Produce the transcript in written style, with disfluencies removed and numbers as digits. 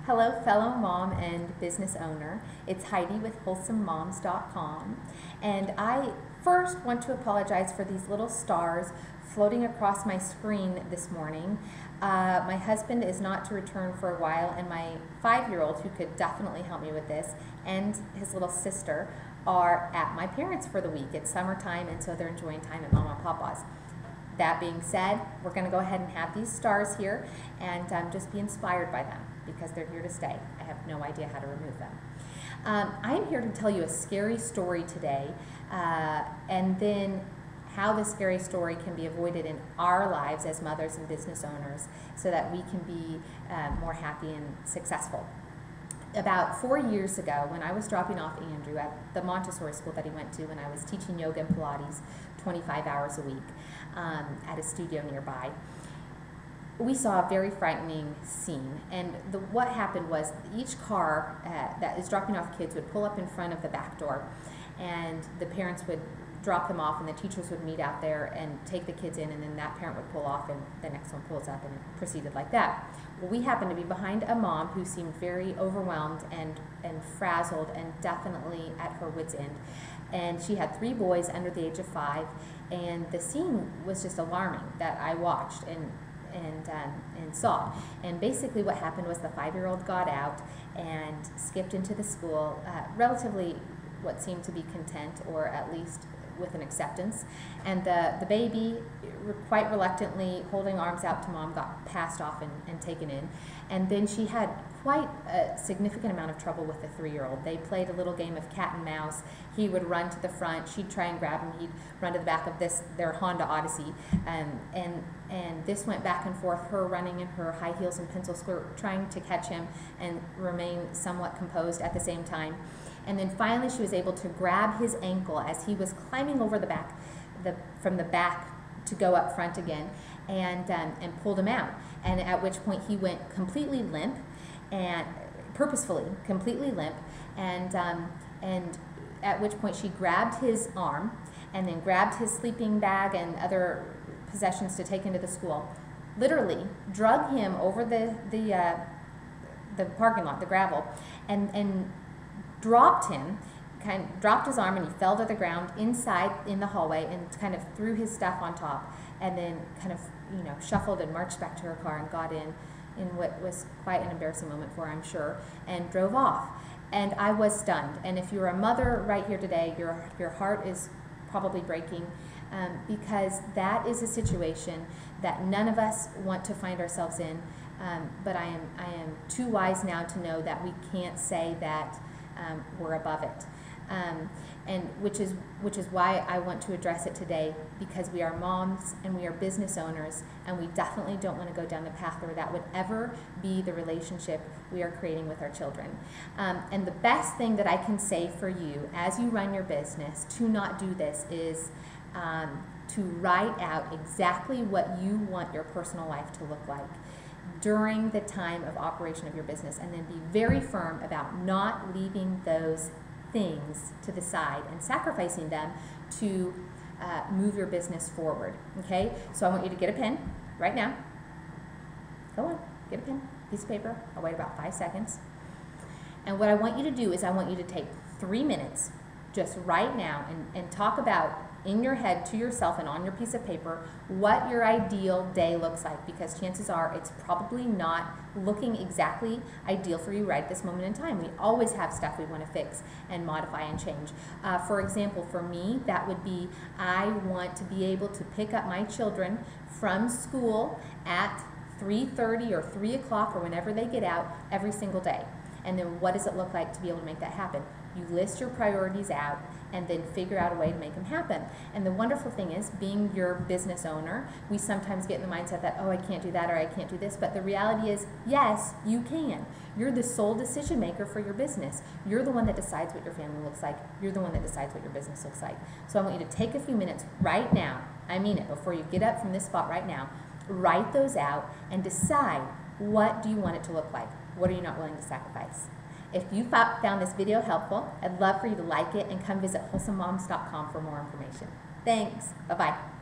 Hello, fellow mom and business owner. It's Heidi with WholesomeMoms.com. And I first want to apologize for these little stars floating across my screen this morning. My husband is not to return for a while, and my 5-year-old, who could definitely help me with this, and his little sister are at my parents' for the week. It's summertime, and so they're enjoying time at Mama and Papa's. That being said, we're going to go ahead and have these stars here and just be inspired by them because they're here to stay. I have no idea how to remove them. I'm here to tell you a scary story today and then how the scary story can be avoided in our lives as mothers and business owners so that we can be more happy and successful. About 4 years ago, when I was dropping off Andrew at the Montessori school that he went to when I was teaching yoga and Pilates 25 hours a week at a studio nearby, we saw a very frightening scene. And what happened was each car that is dropping off kids would pull up in front of the back door, and the parents would drop them off, and the teachers would meet out there and take the kids in, and then that parent would pull off and the next one pulls up, and it proceeded like that. Well, we happened to be behind a mom who seemed very overwhelmed and frazzled and definitely at her wit's end. And she had 3 boys under the age of 5, and the scene was just alarming that I watched and saw. And basically what happened was the 5-year-old got out and skipped into the school relatively what seemed to be content, or at least with an acceptance, and the baby, quite reluctantly holding arms out to mom, got passed off and taken in. And then she had quite a significant amount of trouble with the 3-year-old. They played a little game of cat and mouse. He would run to the front, she'd try and grab him, he'd run to the back of their Honda Odyssey, and this went back and forth, her running in her high heels and pencil skirt, trying to catch him and remain somewhat composed at the same time. And then finally she was able to grab his ankle as he was climbing over from the back to go up front again, and pulled him out. And at which point he went completely limp, and purposefully completely limp, and at which point she grabbed his arm and then grabbed his sleeping bag and other possessions to take into the school, literally drug him over the parking lot, the gravel, and dropped him, dropped his arm, and he fell to the ground inside in the hallway, and kind of threw his stuff on top, and then kind of shuffled and marched back to her car and got in what was quite an embarrassing moment for her, I'm sure, and drove off. And I was stunned. And if you're a mother right here today, your heart is probably breaking, because that is a situation that none of us want to find ourselves in. But I am too wise now to know that we can't say that we're above it, and which is why I want to address it today, because we are moms and we are business owners, and we definitely don't want to go down the path where that would ever be the relationship we are creating with our children. And the best thing that I can say for you as you run your business to not do this is to write out exactly what you want your personal life to look like during the time of operation of your business, and then be very firm about not leaving those things to the side and sacrificing them to move your business forward. Okay, so I want you to get a pen right now. Go on, get a pen, piece of paper. I'll wait about 5 seconds. And what I want you to do is I want you to take 3 minutes just right now and talk about in your head to yourself and on your piece of paper what your ideal day looks like, because chances are it's probably not looking exactly ideal for you right at this moment in time. We always have stuff we want to fix and modify and change. For example, for me, that would be I want to be able to pick up my children from school at 3:30 or 3 o'clock or whenever they get out every single day. And then what does it look like to be able to make that happen? You list your priorities out and then figure out a way to make them happen. And the wonderful thing is, being your business owner, we sometimes get in the mindset that, oh, I can't do that or I can't do this. But the reality is, yes, you can. You're the sole decision maker for your business. You're the one that decides what your family looks like. You're the one that decides what your business looks like. So I want you to take a few minutes right now, I mean it, before you get up from this spot right now, write those out and decide, what do you want it to look like? What are you not willing to sacrifice? If you found this video helpful, I'd love for you to like it and come visit WholesomeMoms.com for more information. Thanks. Bye-bye.